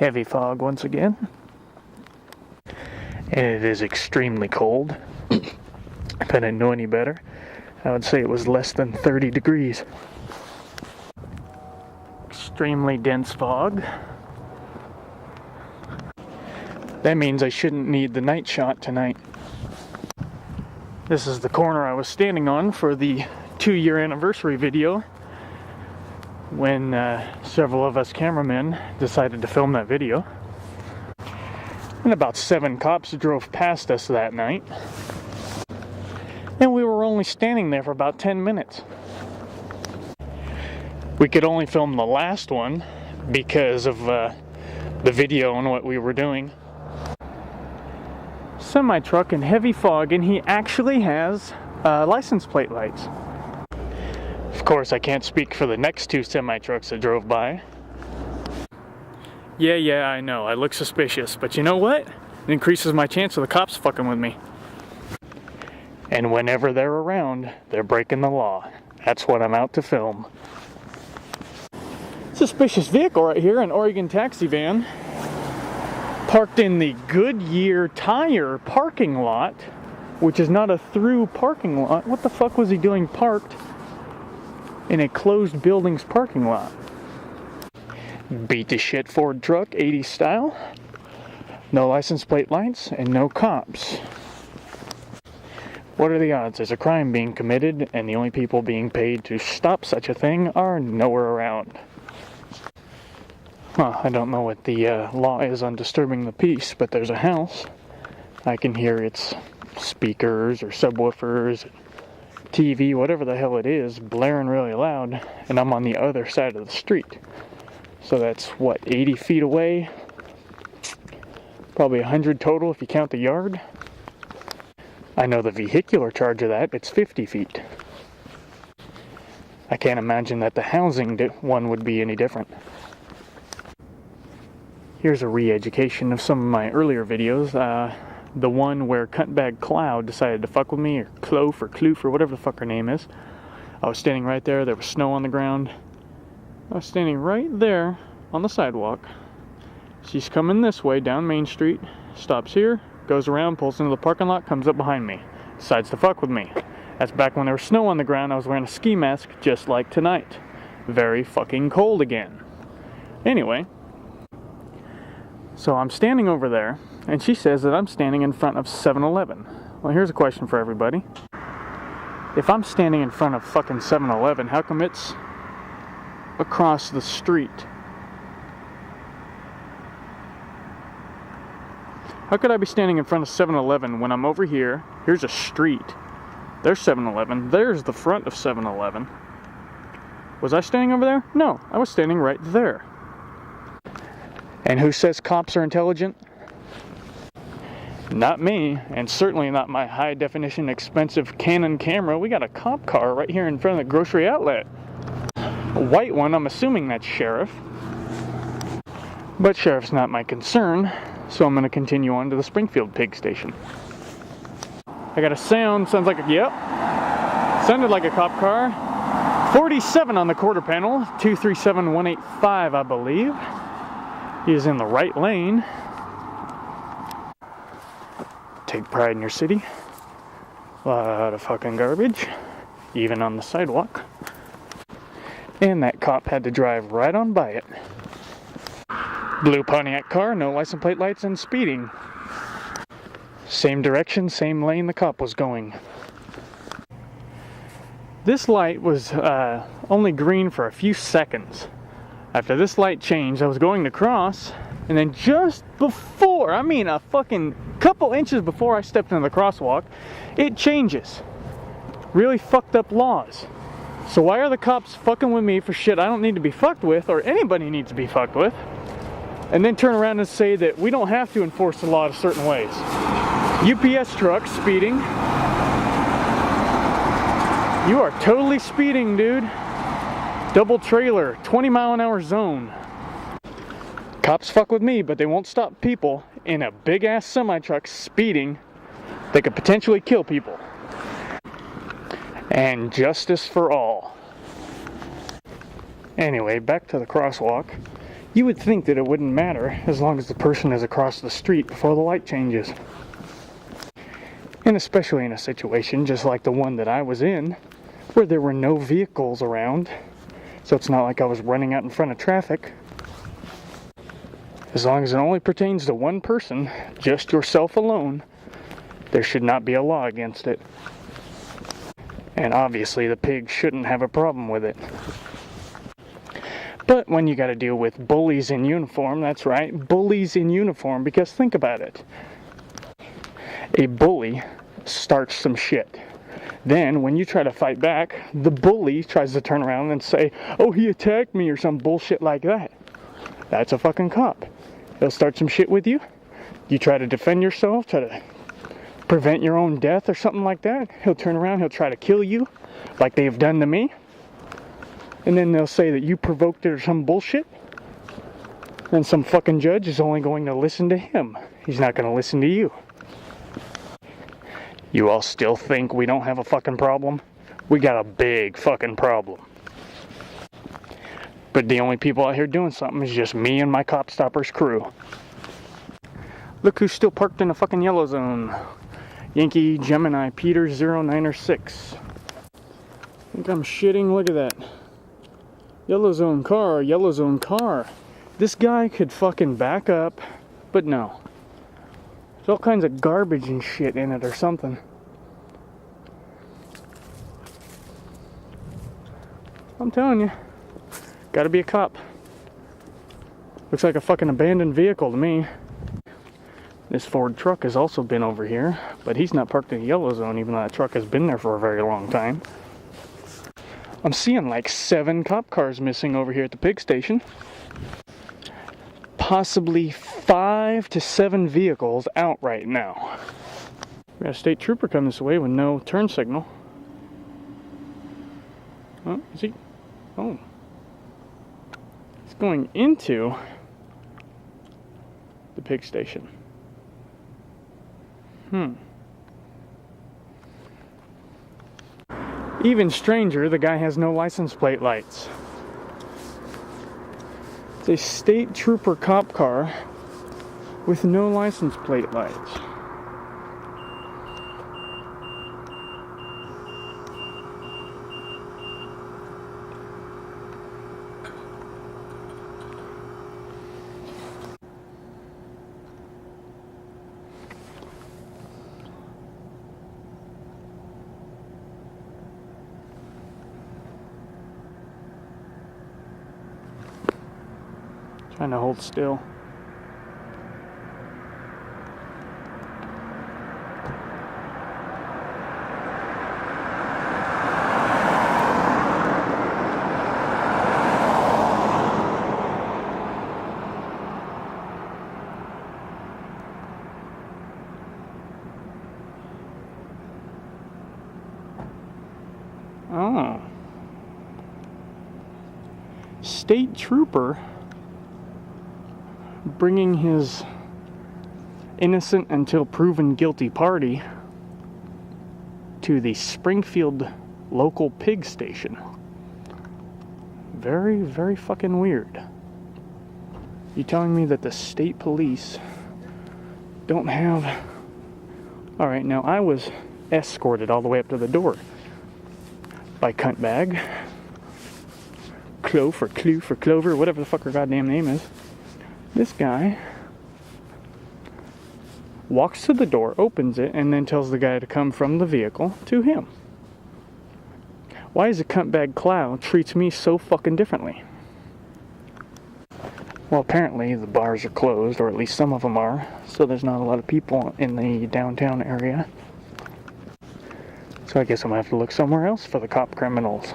Heavy fog once again. And it is extremely cold. If I didn't know any better, I would say it was less than 30 degrees. Extremely dense fog. That means I shouldn't need the night shot tonight. This is the corner I was standing on for the 2-year anniversary video when several of us cameramen decided to film that video. And about 7 cops drove past us that night. And we were only standing there for about 10 minutes. We could only film the last one because of the video and what we were doing. Semi-truck in heavy fog, and he actually has license plate lights. Of course, I can't speak for the next 2 semi-trucks that drove by. Yeah, I know, I look suspicious, but you know what? It increases my chance of the cops fucking with me. And whenever they're around, they're breaking the law. That's what I'm out to film. Suspicious vehicle right here, an Oregon taxi van. Parked in the Goodyear Tire parking lot, which is not a through parking lot. What the fuck was he doing parked in a closed building's parking lot? Beat the shit Ford truck, 80s style. No license plate lights and no cops. What are the odds? There's a crime being committed and the only people being paid to stop such a thing are nowhere around. I don't know what the law is on disturbing the peace, but there's a house. I can hear its speakers or subwoofers, TV, whatever the hell it is, blaring really loud, and I'm on the other side of the street. So that's, what, 80 feet away? Probably 100 total if you count the yard. I know the vehicular charge of that, it's 50 feet. I can't imagine that the housing one would be any different. Here's a re-education of some of my earlier videos. The one where Cuntbag Cloud decided to fuck with me, or Cloaf or Kloof or whatever the fuck her name is. I was standing right there, there was snow on the ground. I was standing right there on the sidewalk. She's coming this way down Main Street, stops here, goes around, pulls into the parking lot, comes up behind me. Decides to fuck with me. That's back when there was snow on the ground. I was wearing a ski mask just like tonight. Very fucking cold again. Anyway. So I'm standing over there, and she says that I'm standing in front of 7-Eleven. Well, here's a question for everybody. If I'm standing in front of fucking 7-Eleven, how come it's across the street? How could I be standing in front of 7-Eleven when I'm over here? Here's a street. There's 7-Eleven. There's the front of 7-Eleven. Was I standing over there? No, I was standing right there. And who says cops are intelligent? Not me, and certainly not my high-definition, expensive Canon camera. We got a cop car right here in front of the grocery outlet. A white one, I'm assuming that's Sheriff. But Sheriff's not my concern, so I'm going to continue on to the Springfield pig station. I got a sounds like a, yep, sounded like a cop car. 47 on the quarter panel, 237185, I believe. He is in the right lane. Take pride in your city. A lot of fucking garbage, even on the sidewalk. And that cop had to drive right on by it. Blue Pontiac car, no license plate lights, and speeding. Same direction, same lane the cop was going. This light was only green for a few seconds. After this light changed, I was going to cross, and then just before, I mean a fucking couple inches before I stepped into the crosswalk, it changes. Really fucked up laws. So why are the cops fucking with me for shit I don't need to be fucked with, or anybody needs to be fucked with, and then turn around and say that we don't have to enforce the law in certain ways? UPS truck speeding. You are totally speeding, dude. Double trailer, 20-mile-an-hour zone. Cops fuck with me, but they won't stop people in a big-ass semi-truck speeding that could potentially kill people. And justice for all. Anyway, back to the crosswalk. You would think that it wouldn't matter as long as the person is across the street before the light changes. And especially in a situation just like the one that I was in, where there were no vehicles around, so it's not like I was running out in front of traffic. As long as it only pertains to one person, just yourself alone, there should not be a law against it. And obviously the pig shouldn't have a problem with it. But when you gotta deal with bullies in uniform, that's right, bullies in uniform, because think about it. A bully starts some shit. Then, when you try to fight back, the bully tries to turn around and say, oh, he attacked me, or some bullshit like that. That's a fucking cop. He'll start some shit with you. You try to defend yourself, try to prevent your own death or something like that. He'll turn around, he'll try to kill you, like they've done to me. And then they'll say that you provoked it or some bullshit. Then some fucking judge is only going to listen to him. He's not going to listen to you. You all still think we don't have a fucking problem? We got a big fucking problem. But the only people out here doing something is just me and my CopStoppers crew. Look who's still parked in the fucking yellow zone. Yankee Gemini Peter 096. I think I'm shitting, look at that. Yellow zone car, yellow zone car. This guy could fucking back up, but no. There's all kinds of garbage and shit in it or something. I'm telling you, gotta be a cop. Looks like a fucking abandoned vehicle to me. This Ford truck has also been over here, but he's not parked in the yellow zone, even though that truck has been there for a very long time. I'm seeing like 7 cop cars missing over here at the pig station. Possibly 5 to 7 vehicles out right now. We got a state trooper coming this way with no turn signal. Oh, is he? Oh. He's going into the pig station. Even stranger, the guy has no license plate lights. It's a state trooper cop car with no license plate lights. Trying to hold still. Oh. State trooper bringing his innocent until proven guilty party to the Springfield local pig station. Very, very fucking weird. You telling me that the state police don't have... Alright, now I was escorted all the way up to the door by Cuntbag, Clove or Kloof or Clover, whatever the fuck her goddamn name is. This guy walks to the door, opens it, and then tells the guy to come from the vehicle to him. Why is a Cuntbag Cloud treats me so fucking differently? Well, apparently the bars are closed, or at least some of them are, so there's not a lot of people in the downtown area. So I guess I'm gonna have to look somewhere else for the cop criminals.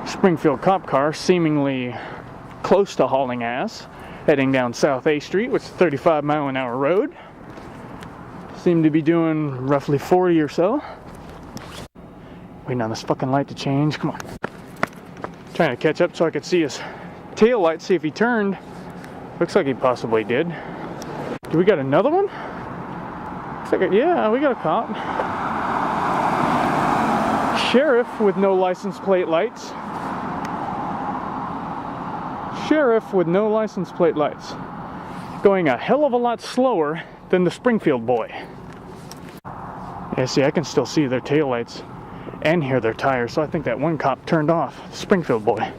Springfield cop car, seemingly close to hauling ass, heading down South A Street, which is a 35-mile-an-hour road. Seem to be doing roughly 40 or so. Waiting on this fucking light to change. Come on. Trying to catch up so I could see his tail light, see if he turned. Looks like he possibly did. Do we got another one? Looks like yeah, we got a cop. Sheriff with no license plate lights. sheriff with no license plate lights, going a hell of a lot slower than the Springfield boy. Yeah, see, I can still see their taillights and hear their tires, so I think that one cop turned off the Springfield boy.